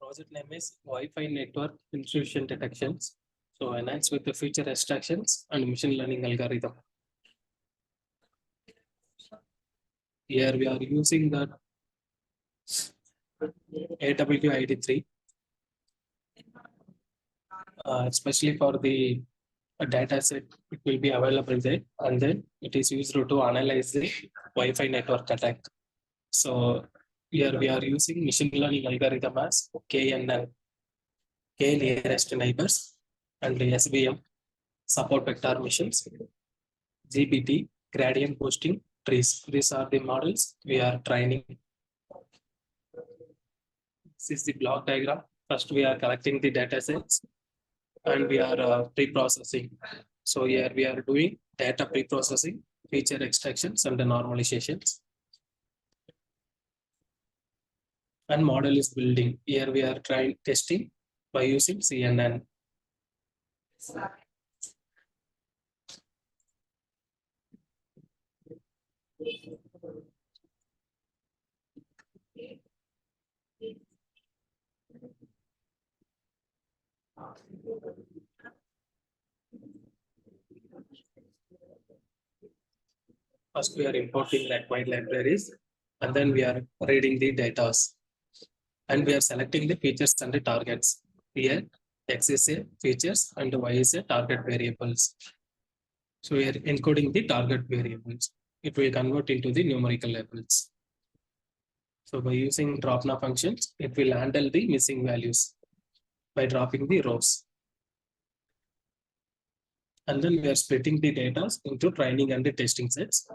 Project name is Wi-Fi network intrusion detections. So enhance with the feature extractions and machine learning algorithm. Here we are using the AWID3, especially for the data set. It will be available there, and then it is used to analyze the Wi-Fi network attack. So here we are using machine learning algorithm as KNN, K nearest neighbors, and the SVM, support vector machines, GPT, gradient boosting trees. These are the models we are training. This is the block diagram. First, we are collecting the data sets and we are pre-processing. So here we are doing data pre-processing, feature extractions, and the normalizations. And model is building. Here we are trying testing by using CNN. First, we are importing required libraries, and then we are reading the data, and we are selecting the features and the targets. Here, X is a features and Y is a target variables. So we are encoding the target variables. It will convert into the numerical labels. So by using drop now functions, it will handle the missing values by dropping the rows. And then we are splitting the data into training and the testing sets.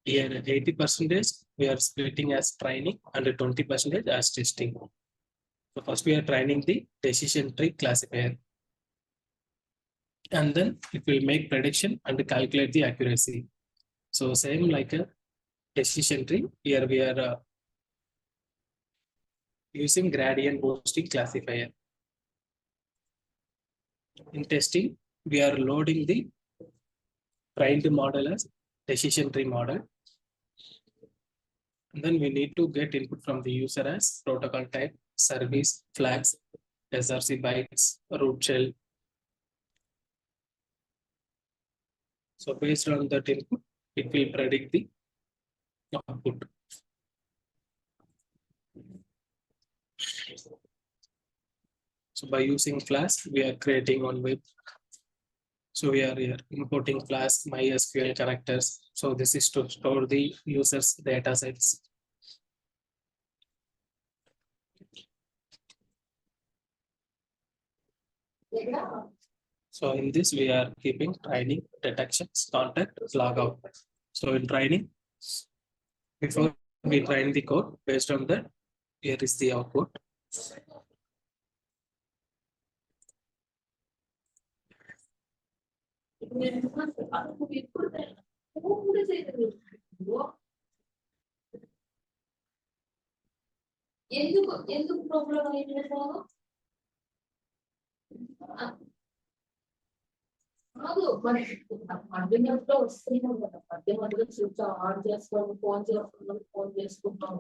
Here 80% we are splitting as training and 20% as testing. So first we are training the decision tree classifier. And then it will make prediction and calculate the accuracy. So same like a decision tree, here we are using gradient boosting classifier. In testing, we are loading the trained model as decision tree model. And then we need to get input from the user as protocol type, service, flags, SRC bytes, root shell. So based on that input, it will predict the output. So by using Flask, we are creating one web. So we are here importing Flask MySQL connectors. So this is to store the user's data sets. So in this, we are keeping training, detections, contact, logout. So in training, before we train the code, based on that, here is the output.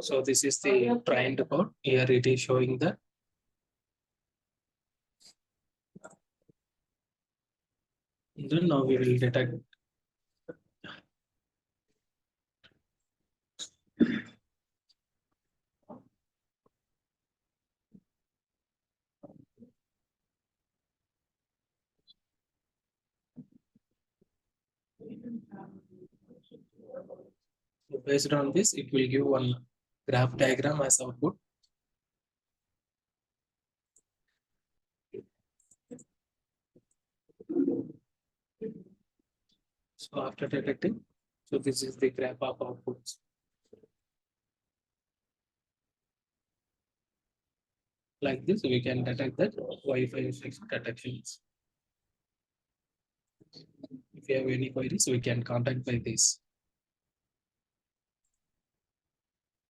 So this is the trained code. Here it is showing the then now we will detect. So based on this, it will give one graph diagram as output. So after detecting, so this is the graph of outputs. Like this, we can detect that Wi-Fi detections. If you have any queries, we can contact by this.